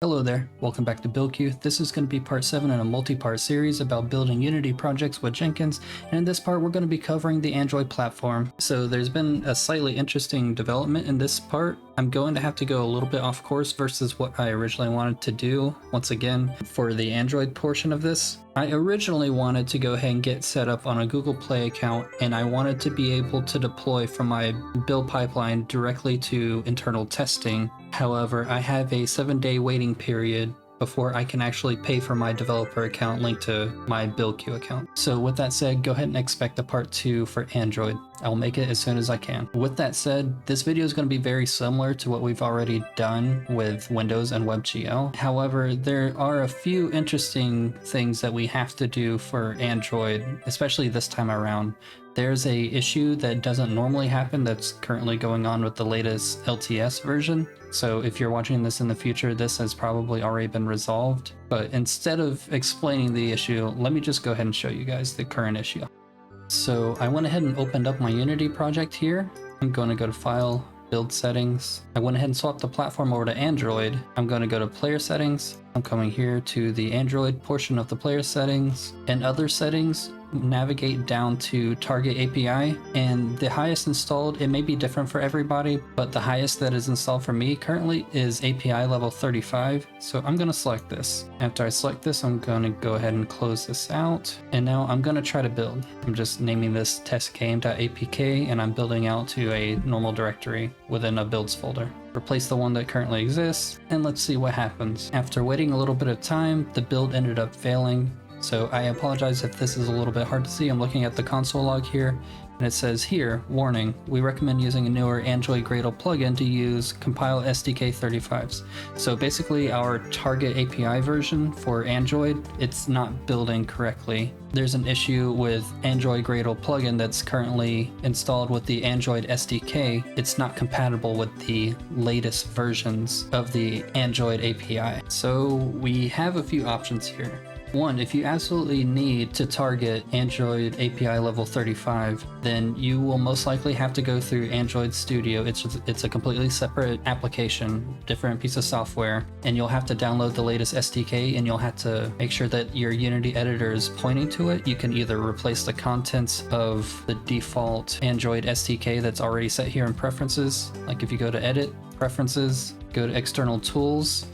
Hello there, welcome back to buildqueue. This is going to be part 7 in a multi-part series about building Unity projects with Jenkins, and in this part we're going to be covering the Android platform. So there's been a slightly interesting development in this part. I'm going to have to go a little bit off course versus what I originally wanted to do. Once again, for the Android portion of this, I originally wanted to go ahead and get set up on a Google Play account, and I wanted to be able to deploy from my build pipeline directly to internal testing. However, I have a 7-day waiting period before I can actually pay for my developer account linked to my buildqueue account. So with that said, go ahead and expect a part 2 for Android. I'll make it as soon as I can. With that said, this video is going to be very similar to what we've already done with Windows and WebGL. However, there are a few interesting things that we have to do for Android, especially this time around. There's a issue that doesn't normally happen that's currently going on with the latest LTS version. So if you're watching this in the future, this has probably already been resolved. But instead of explaining the issue, let me just go ahead and show you guys the current issue. So I went ahead and opened up my Unity project here. I'm going to go to File, Build Settings. I went ahead and swapped the platform over to Android. I'm going to go to Player Settings. I'm coming here to the Android portion of the player settings and other settings. Navigate down to Target API, and the highest installed, it may be different for everybody, but the highest that is installed for me currently is API level 35. So I'm going to select this. After I select this, I'm going to go ahead and close this out. And now I'm going to try to build. I'm just naming this testgame.apk, and I'm building out to a normal directory within a builds folder. Replace the one that currently exists, and let's see what happens. After waiting a little bit of time, the build ended up failing. So I apologize if this is a little bit hard to see. I'm looking at the console log here, and it says here, warning, we recommend using a newer Android Gradle plugin to use compile SDK 35s. So basically our target API version for Android, it's not building correctly. There's an issue with Android Gradle plugin that's currently installed with the Android SDK. It's not compatible with the latest versions of the Android API. So we have a few options here. One, if you absolutely need to target Android API level 35, then you will most likely have to go through Android Studio. It's a completely separate application, different piece of software, and you'll have to download the latest SDK, and you'll have to make sure that your Unity editor is pointing to it. You can either replace the contents of the default Android SDK that's already set here in Preferences. Like if you go to Edit, Preferences, go to External Tools,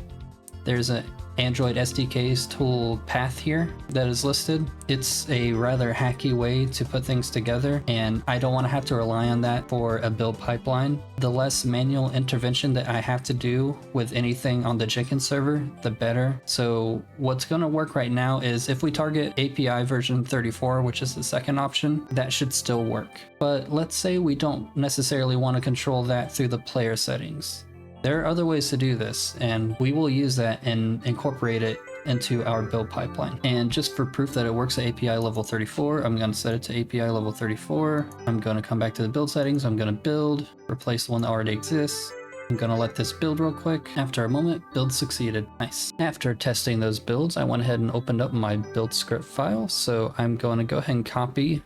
there's an Android SDK's tool path here that is listed. It's a rather hacky way to put things together, and I don't want to have to rely on that for a build pipeline. The less manual intervention that I have to do with anything on the Jenkins server, the better. So what's going to work right now is if we target API version 34, which is the second option, that should still work. But let's say we don't necessarily want to control that through the player settings. There are other ways to do this, and we will use that and incorporate it into our build pipeline. And just for proof that it works at API level 34, I'm going to set it to API level 34. I'm going to come back to the build settings. I'm going to build, replace the one that already exists. I'm going to let this build real quick. After a moment, build succeeded. Nice. After testing those builds, I went ahead and opened up my build script file. So I'm going to go ahead and copy,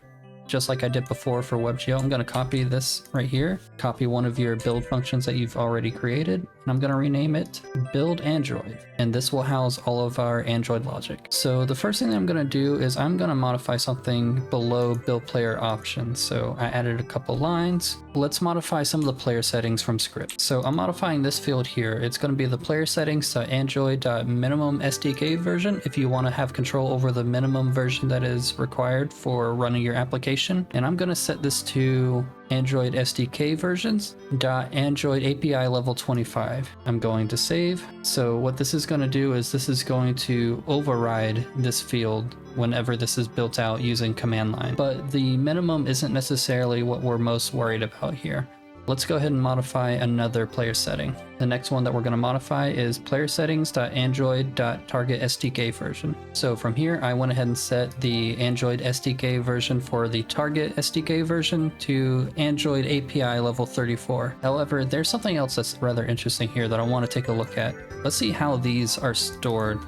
just like I did before for WebGL, I'm going to copy this right here, copy one of your build functions that you've already created, and I'm going to rename it Build Android, and this will house all of our Android logic. So the first thing that I'm going to do is I'm going to modify something below build player options. So I added a couple lines. Let's modify some of the player settings from script. So I'm modifying this field here. It's going to be the player settings.android.minimum SDK version if you want to have control over the minimum version that is required for running your application. And I'm going to set this to Android SDK versions .android API level 25. I'm going to save. So what this is going to do is this is going to override this field whenever this is built out using command line. But the minimum isn't necessarily what we're most worried about here. Let's go ahead and modify another player setting. The next one that we're going to modify is player settings.android.target SDK version. So from here, I went ahead and set the Android SDK version for the target SDK version to Android API level 34. However, there's something else that's rather interesting here that I want to take a look at. Let's see how these are stored.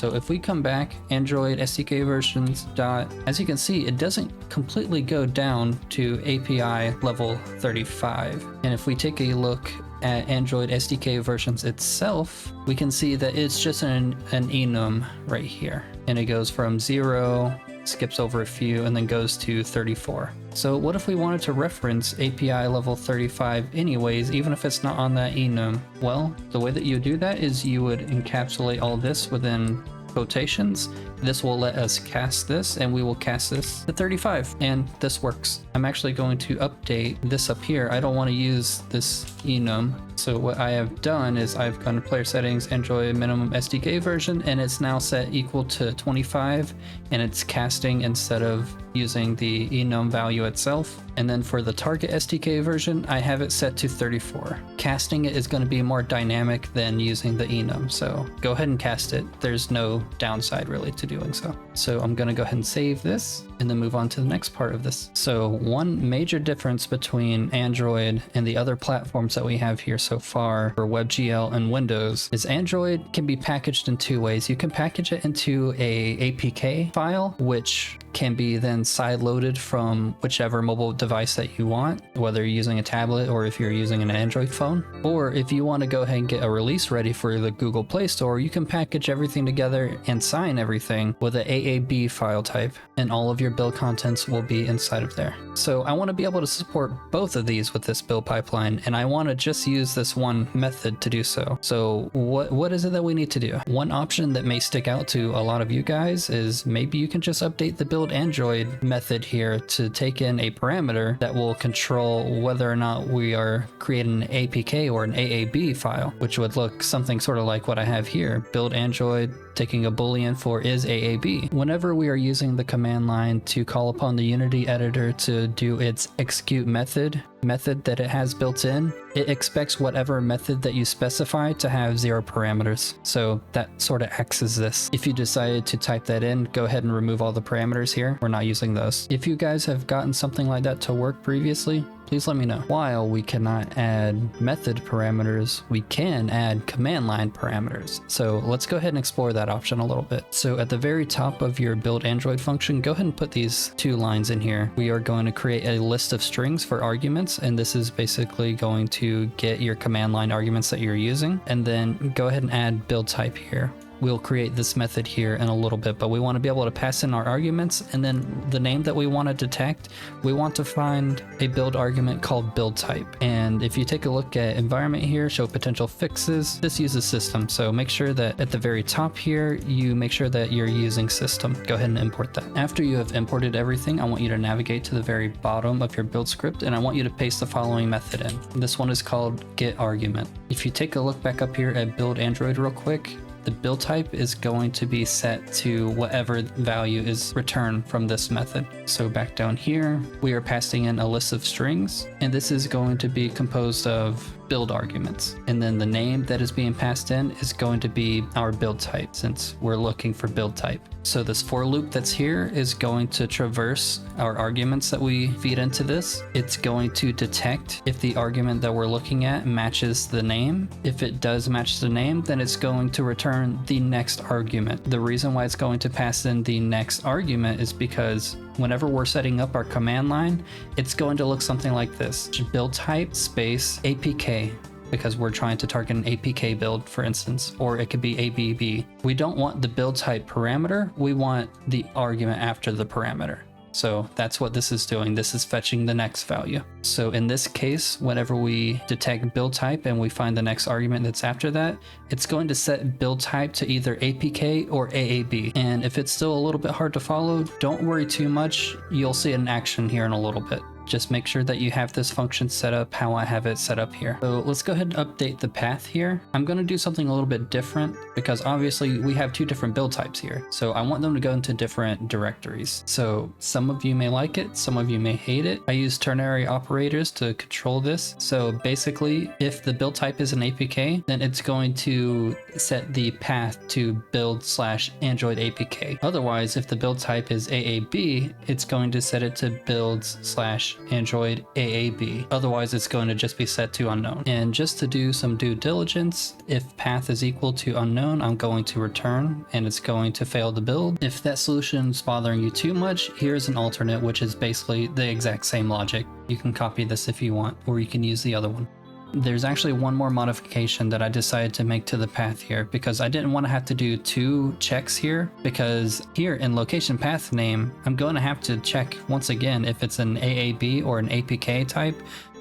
So if we come back, Android SDK versions as you can see, it doesn't completely go down to API level 35. And if we take a look at Android SDK versions itself, we can see that it's just an enum right here. And it goes from 0, skips over a few, and then goes to 34. So what if we wanted to reference API level 35 anyways, even if it's not on that enum? Well, the way that you do that is you would encapsulate all this within quotations. This will let us cast this, and we will cast this to 35, and this works. I'm actually going to update this up here. I don't want to use this enum, so what I have done is I've gone to player settings, Android minimum SDK version, and it's now set equal to 25, and it's casting instead of using the enum value itself. And then for the target SDK version, I have it set to 34. Casting it is going to be more dynamic than using the enum, so go ahead and cast it. There's no downside really to doing so. So I'm going to go ahead and save this and then move on to the next part of this. So one major difference between Android and the other platforms that we have here so far for WebGL and Windows is Android can be packaged in two ways. You can package it into a APK file, which can be then side-loaded from whichever mobile device that you want, whether you're using a tablet or if you're using an Android phone. Or if you want to go ahead and get a release ready for the Google Play Store, you can package everything together and sign everything with an AAB file type, and all of your build contents will be inside of there. So I want to be able to support both of these with this build pipeline, and I want to just use this one method to do so. So what is it that we need to do? One option that may stick out to a lot of you guys is maybe you can just update the build Android method here to take in a parameter that will control whether or not we are creating an APK or an AAB file, which would look something sort of like what I have here. Build Android, taking a boolean for is AAB. Whenever we are using the command line to call upon the Unity editor to do its execute method that it has built in, it expects whatever method that you specify to have 0 parameters. So that sort of acts as this. If you decided to type that in, go ahead and remove all the parameters here. We're not using those. If you guys have gotten something like that to work previously, please let me know. While we cannot add method parameters, we can add command line parameters. So let's go ahead and explore that option a little bit. So at the very top of your build Android function, go ahead and put these 2 lines in here. We are going to create a list of strings for arguments, and this is basically going to get your command line arguments that you're using. And then go ahead and add build type here. We'll create this method here in a little bit, but we want to be able to pass in our arguments, and then the name that we want to detect, we want to find a build argument called build type. And if you take a look at environment here, show potential fixes, this uses system. So make sure that at the very top here, you make sure that you're using system. Go ahead and import that. After you have imported everything, I want you to navigate to the very bottom of your build script, and I want you to paste the following method in. This one is called get argument. If you take a look back up here at build Android real quick, the build type is going to be set to whatever value is returned from this method. So back down here, we are passing in a list of strings, and this is going to be composed of build arguments. And then the name that is being passed in is going to be our build type, since we're looking for build type. So this for loop that's here is going to traverse our arguments that we feed into this. It's going to detect if the argument that we're looking at matches the name. If it does match the name, then it's going to return the next argument. The reason why it's going to pass in the next argument is because whenever we're setting up our command line, it's going to look something like this: build type space APK, because we're trying to target an APK build, for instance, or it could be ABB. We don't want the build type parameter, we want the argument after the parameter. So that's what this is doing. This is fetching the next value. So in this case, whenever we detect build type and we find the next argument that's after that, it's going to set build type to either APK or AAB. And if it's still a little bit hard to follow, don't worry too much. You'll see it in action here in a little bit. Just make sure that you have this function set up how I have it set up here. So let's go ahead and update the path here. I'm going to do something a little bit different because obviously we have 2 different build types here. So I want them to go into different directories. So some of you may like it, some of you may hate it. I use ternary operators to control this. So basically, if the build type is an APK, then it's going to set the path to build/Android APK. Otherwise, if the build type is AAB, it's going to set it to build/Android AAB. Otherwise, it's going to just be set to unknown. And just to do some due diligence, if path is equal to unknown, I'm going to return, and it's going to fail the build. If that solution is bothering you too much, here's an alternate, which is basically the exact same logic. You can copy this if you want, or you can use the other one. There's actually one more modification that I decided to make to the path here, because I didn't want to have to do 2 checks here, because here in location path name, I'm going to have to check once again if it's an AAB or an APK type.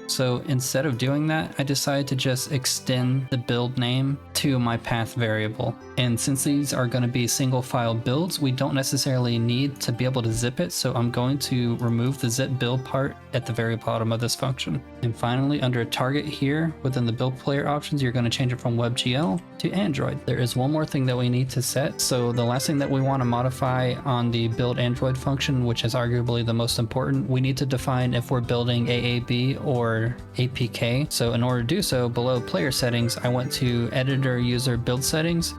So instead of doing that, I decided to just extend the build name to my path variable. And since these are going to be single file builds, we don't necessarily need to be able to zip it. So I'm going to remove the zip build part at the very bottom of this function. And finally, under target here within the build player options, you're going to change it from WebGL to Android. There is one more thing that we need to set. So the last thing that we want to modify on the build Android function, which is arguably the most important, we need to define if we're building AAB or APK. So in order to do so, below player settings, I went to editor user build settings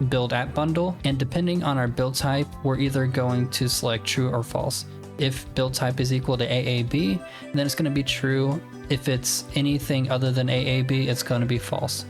.build app bundle, and depending on our build type, we're either going to select true or false. If build type is equal to AAB, then it's going to be true. If it's anything other than AAB, it's going to be false.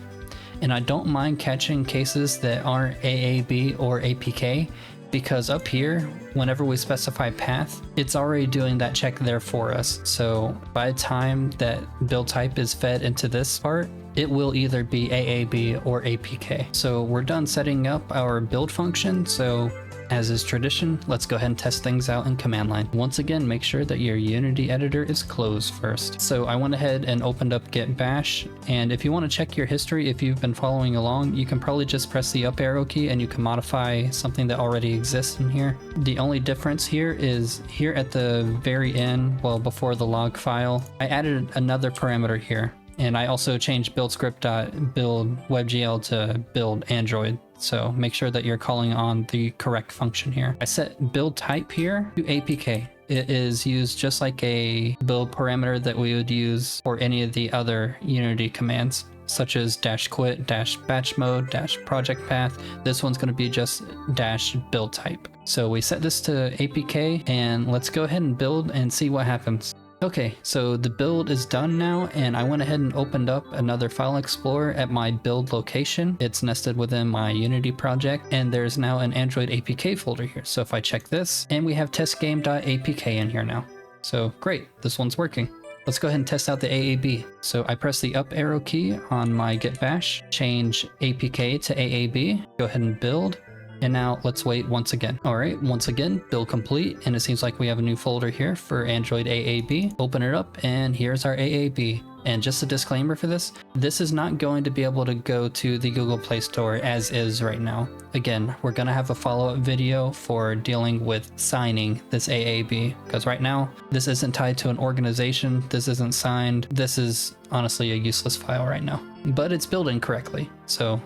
And I don't mind catching cases that aren't AAB or APK, because up here, whenever we specify path, it's already doing that check there for us. So by the time that build type is fed into this part, it will either be AAB or APK. So we're done setting up our build function. So as is tradition, let's go ahead and test things out in command line. Once again, make sure that your Unity editor is closed first. So I went ahead and opened up git bash, and if you want to check your history, if you've been following along, you can probably just press the up arrow key and you can modify something that already exists in here. The only difference here is here at the very end, well, before the log file, I added another parameter here. And I also changed build-script.build WebGL to build Android. So make sure that you're calling on the correct function here. I set build type here to APK. It is used just like a build parameter that we would use for any of the other Unity commands, such as -quit, -batch mode, -project path. This one's going to be just -build type. So we set this to APK, and let's go ahead and build and see what happens. Okay, so the build is done now, and I went ahead and opened up another file explorer at my build location. It's nested within my Unity project, and there's now an Android APK folder here. So if I check this, and we have testgame.apk in here now. So great, this one's working. Let's go ahead and test out the AAB. So I press the up arrow key on my git bash, change APK to AAB, go ahead and build. And now let's wait once again. All right, once again, build complete. And it seems like we have a new folder here for Android AAB. Open it up, and here's our AAB. And just a disclaimer for this is not going to be able to go to the Google Play Store as is right now. Again, we're going to have a follow-up video for dealing with signing this AAB, because right now this isn't tied to an organization. This isn't signed. This is honestly a useless file right now, but it's building correctly. So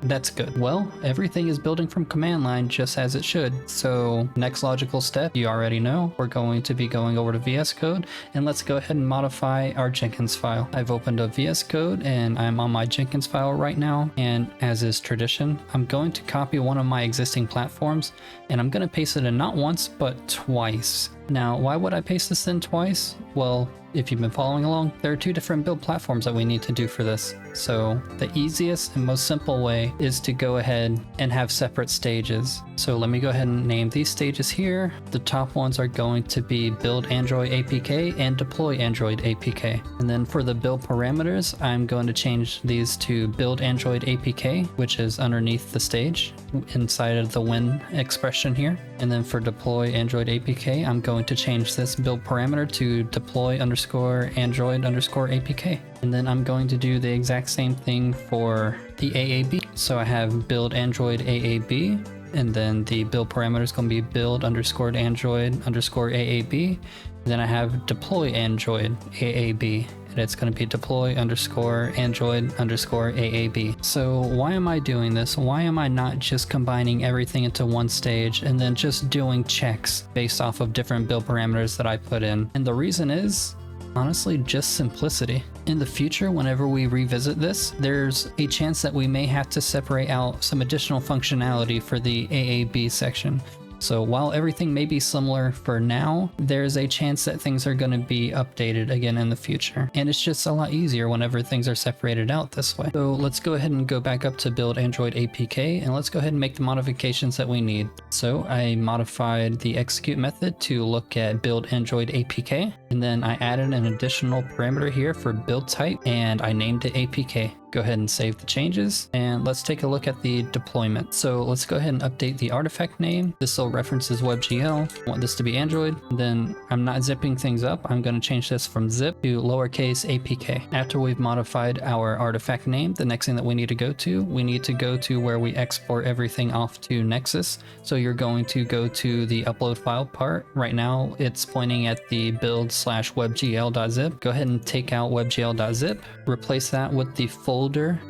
that's good. Well, everything is building from command line just as it should. So next logical step, you already know, we're going to be going over to VS Code, and let's go ahead and modify our Jenkins file. I've opened up VS Code and I'm on my Jenkins file right now. And as is tradition, I'm going to copy one of my existing platforms, and I'm going to paste it in not once, but twice. Now, why would I paste this in twice? Well, if you've been following along, there are 2 different build platforms that we need to do for this. So the easiest and most simple way is to go ahead and have separate stages. So let me go ahead and name these stages here. The top ones are going to be build Android APK and deploy Android APK. And then for the build parameters, I'm going to change these to build Android APK, which is underneath the stage inside of the when expression here. And then for deploy Android APK, I'm going to change this build parameter to deploy _Android _APK. And then I'm going to do the exact same thing for the AAB. So I have build Android AAB, and then the build parameter is going to be build _Android _AAB. Then I have deploy Android AAB, and it's going to be deploy _Android _AAB. So why am I doing this? Why am I not just combining everything into one stage and then just doing checks based off of different build parameters that I put in? And the reason is, honestly, just simplicity. In the future, whenever we revisit this, there's a chance that we may have to separate out some additional functionality for the AAB section. So while everything may be similar for now, there's a chance that things are going to be updated again in the future. And it's just a lot easier whenever things are separated out this way. So let's go ahead and go back up to build Android APK, and let's go ahead and make the modifications that we need. So I modified the execute method to look at build Android APK, and then I added an additional parameter here for build type, and I named it APK. Go ahead and save the changes, and let's take a look at the deployment. So let's go ahead and update the artifact name. This still references WebGL. I want this to be Android. Then I'm not zipping things up. I'm going to change this from zip to lowercase APK. After we've modified our artifact name, the next thing that we need to go to where we export everything off to Nexus. So you're going to go to the upload file part. Right now it's pointing at the build/webgl.zip. Go ahead and take out webgl.zip, replace that with the folder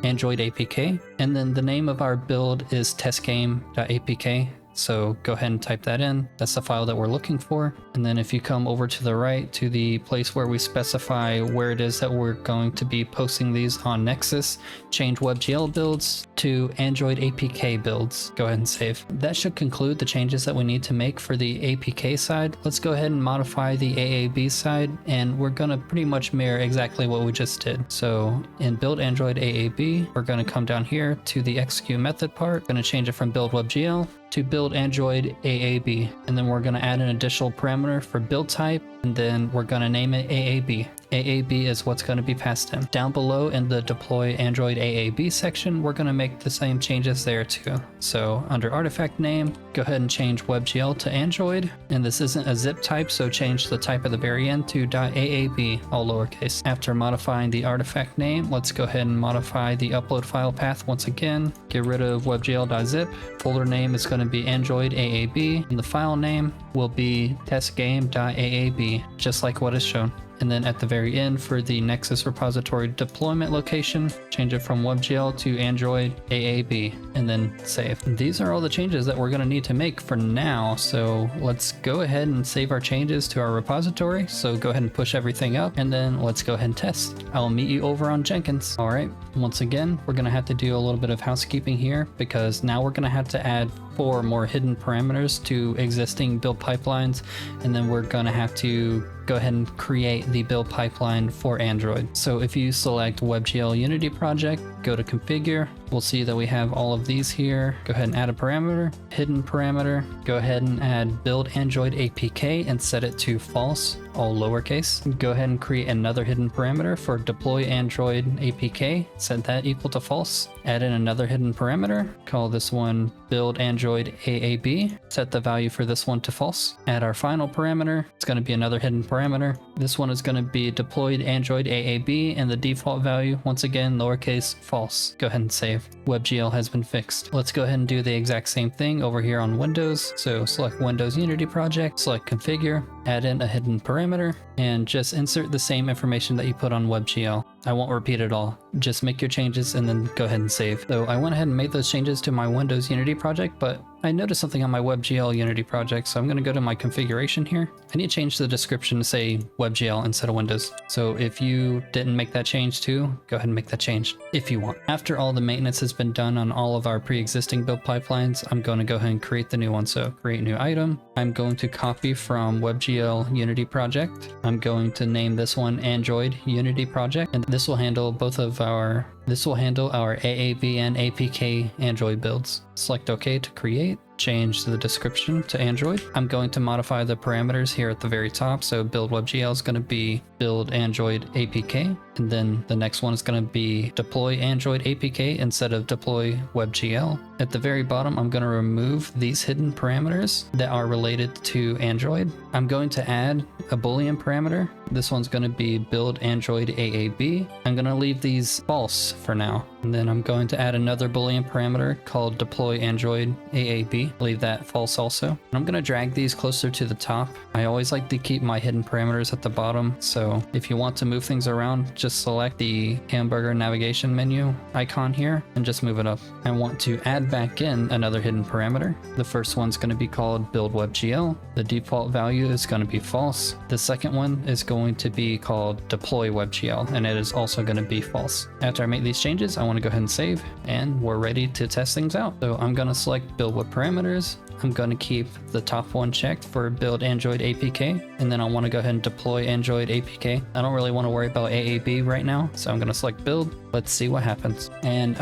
Android APK, and then the name of our build is testgame.apk. So go ahead and type that in. That's the file that we're looking for. And then if you come over to the right to the place where we specify where it is that we're going to be posting these on Nexus, change WebGL builds to Android APK builds. Go ahead and save. That should conclude the changes that we need to make for the APK side. Let's go ahead and modify the AAB side, and we're going to pretty much mirror exactly what we just did. So in build Android AAB, we're going to come down here to the execute method part. Going to change it from build WebGL to build Android AAB, and then we're going to add an additional parameter for build type, and then we're going to name it AAB. AAB is what's going to be passed in. Down below in the deploy Android AAB section, we're going to make the same changes there too. So under artifact name, go ahead and change WebGL to Android, and this isn't a zip type, so change the type at the very end to .aab, all lowercase. After modifying the artifact name, let's go ahead and modify the upload file path once again. Get rid of webgl.zip. Folder name is going to be Android AAB, and the file name will be testgame.aab, just like what is shown. And then at the very end for the Nexus repository deployment location, change it from WebGL to Android AAB, and then save. These are all the changes that we're going to need to make for now. So let's go ahead and save our changes to our repository. So go ahead and push everything up, and then let's go ahead and test. I'll meet you over on Jenkins. All right, once again, we're going to have to do a little bit of housekeeping here, because now we're going to have to add 4 more hidden parameters to existing build pipelines, and then we're going to have to go ahead and create the build pipeline for Android. So if you select WebGL Unity project, go to configure, we'll see that we have all of these here. Go ahead and add a parameter, hidden parameter, go ahead and add build Android APK and set it to false, all lowercase. Go ahead and create another hidden parameter for deploy Android APK, set that equal to false. Add in another hidden parameter, call this one build Android AAB, set the value for this one to false. Add our final parameter, it's going to be another hidden parameter. This one is going to be deployed Android AAB, and the default value, once again, lowercase false. Go ahead and save. WebGL has been fixed. Let's go ahead and do the exact same thing over here on Windows. So select Windows Unity project, select configure, add in a hidden parameter, and just insert the same information that you put on WebGL. I won't repeat it all. Just make your changes and then go ahead and save. So I went ahead and made those changes to my Windows Unity project, but I noticed something on my WebGL Unity project, so I'm going to go to my configuration here. I need to change the description to say WebGL instead of Windows. So if you didn't make that change too, go ahead and make that change if you want. After all the maintenance has been done on all of our pre-existing build pipelines, I'm going to go ahead and create the new one. So create new item. I'm going to copy from WebGL Unity project. I'm going to name this one Android Unity project, and this will handle our AAB and APK Android builds. Select OK to create. Change the description to Android. I'm going to modify the parameters here at the very top. So build WebGL is going to be build Android APK, and then the next one is going to be deploy Android APK instead of deploy WebGL. At the very bottom, I'm going to remove these hidden parameters that are related to Android. I'm going to add a Boolean parameter. This one's going to be build Android AAB. I'm going to leave these false for now. And then I'm going to add another Boolean parameter called deploy Android AAB. Leave that false also. And I'm going to drag these closer to the top. I always like to keep my hidden parameters at the bottom. So if you want to move things around, just select the hamburger navigation menu icon here and just move it up. I want to add back in another hidden parameter. The first one's going to be called build WebGL. The default value is going to be false. The second one is going to be called deploy WebGL, and it is also going to be false. After I make these changes, I want to go ahead and save, and we're ready to test things out. So I'm going to select build with parameters. I'm going to keep the top one checked for build Android APK, and then I want to go ahead and deploy Android APK. I don't really want to worry about AAB right now, so I'm going to select build. Let's see what happens. And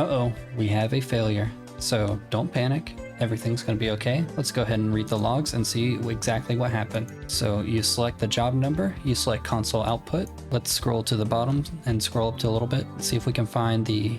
we have a failure. So don't panic. Everything's going to be okay. Let's go ahead and read the logs and see exactly what happened. So you select the job number, you select console output. Let's scroll to the bottom and scroll up to a little bit, see if we can find the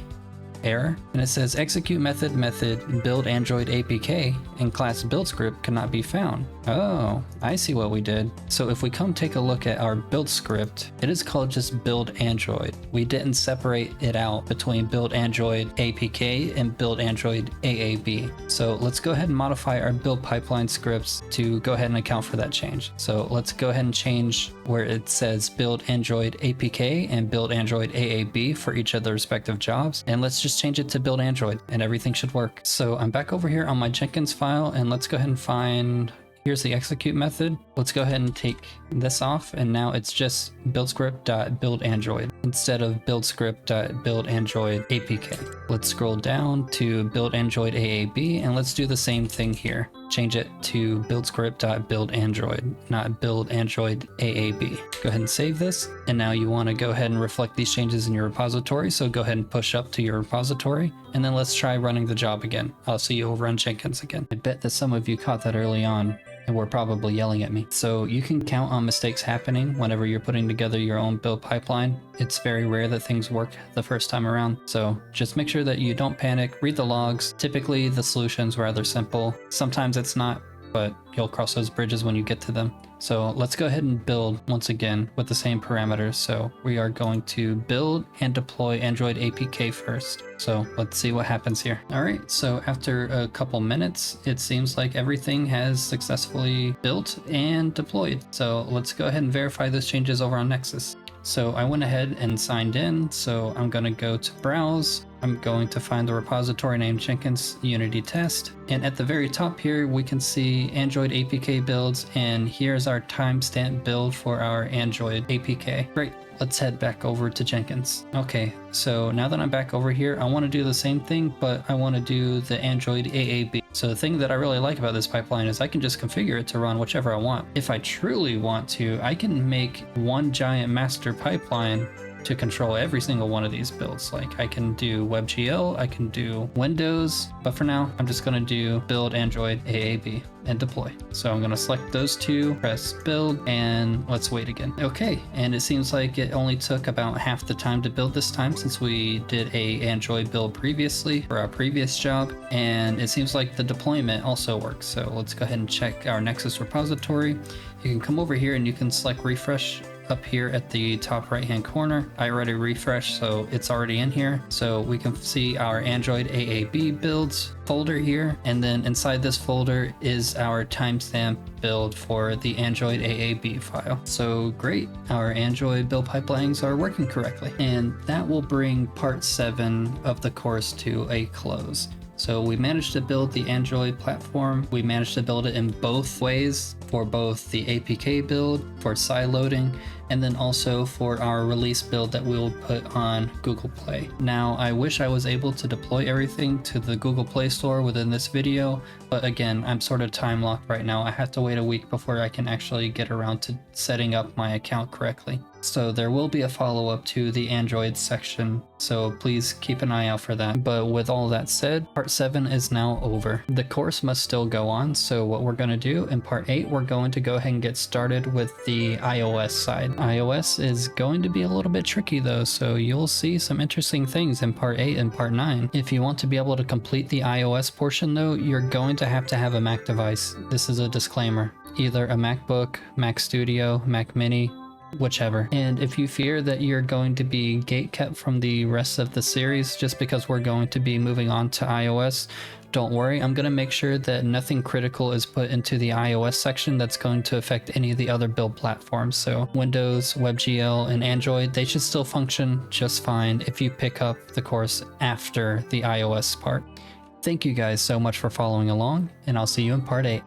error. And it says execute method build Android APK and class build script cannot be found. Oh, I see what we did. So if we come take a look at our build script, it is called just build Android. We didn't separate it out between build Android APK and build Android AAB. So let's go ahead and modify our build pipeline scripts to go ahead and account for that change. So let's go ahead and change where it says build Android APK and build Android AAB for each of the respective jobs. And let's just change it to build Android and everything should work. So I'm back over here on my Jenkins file, and let's go ahead and find, here's the execute method. Let's go ahead and take this off, and now it's just buildscript.buildAndroid instead of buildscript.buildAndroid APK. Let's scroll down to build Android AAB, and let's do the same thing here. Change it to buildscript.buildAndroid, not build Android AAB. Go ahead and save this. And now you want to go ahead and reflect these changes in your repository. So go ahead and push up to your repository, and then let's try running the job again. I'll see you over on Jenkins again. I bet that some of you caught that early on and were probably yelling at me. So you can count on mistakes happening whenever you're putting together your own build pipeline. It's very rare that things work the first time around. So just make sure that you don't panic, read the logs. Typically the solution's rather simple. Sometimes it's not, but you'll cross those bridges when you get to them. So let's go ahead and build once again with the same parameters. So we are going to build and deploy Android APK first. So let's see what happens here. All right, so after a couple minutes, it seems like everything has successfully built and deployed. So let's go ahead and verify those changes over on Nexus. So I went ahead and signed in. So I'm going to go to browse. I'm going to find the repository named Jenkins Unity test. And at the very top here, we can see Android APK builds. And here's our timestamp build for our Android APK. Great. Let's head back over to Jenkins. Okay, so now that I'm back over here, I want to do the same thing, but I want to do the Android AAB. So the thing that I really like about this pipeline is I can just configure it to run whichever I want. If I truly want to, I can make one giant master pipeline to control every single one of these builds. Like I can do WebGL, I can do Windows, but for now, I'm just gonna do build Android AAB and deploy. So I'm gonna select those two, press build, and let's wait again. Okay, and it seems like it only took about half the time to build this time since we did a Android build previously for our previous job. And it seems like the deployment also works. So let's go ahead and check our Nexus repository. You can come over here and you can select refresh up here at the top right hand corner. I already refreshed, so it's already in here. So we can see our Android AAB builds folder here, and then inside this folder is our timestamp build for the Android AAB file. So great, our Android build pipelines are working correctly, and that will bring part 7 of the course to a close. So we managed to build the Android platform. We managed to build it in both ways, for both the APK build, for side loading, and then also for our release build that we'll put on Google Play. Now, I wish I was able to deploy everything to the Google Play Store within this video, but again, I'm sort of time locked right now. I have to wait a week before I can actually get around to setting up my account correctly. So there will be a follow-up to the Android section, so please keep an eye out for that. But with all that said, part 7 is now over. The course must still go on, so what we're going to do in part 8, we're going to go ahead and get started with the iOS side. iOS is going to be a little bit tricky though, so you'll see some interesting things in part 8 and part 9. If you want to be able to complete the iOS portion though, you're going to have a Mac device. This is a disclaimer. Either a MacBook, Mac Studio, Mac Mini, whichever. And if you fear that you're going to be gatekept from the rest of the series just because we're going to be moving on to iOS, don't worry, I'm going to make sure that nothing critical is put into the iOS section that's going to affect any of the other build platforms. So Windows, WebGL, and Android, they should still function just fine if you pick up the course after the iOS part. Thank you guys so much for following along, and I'll see you in part 8.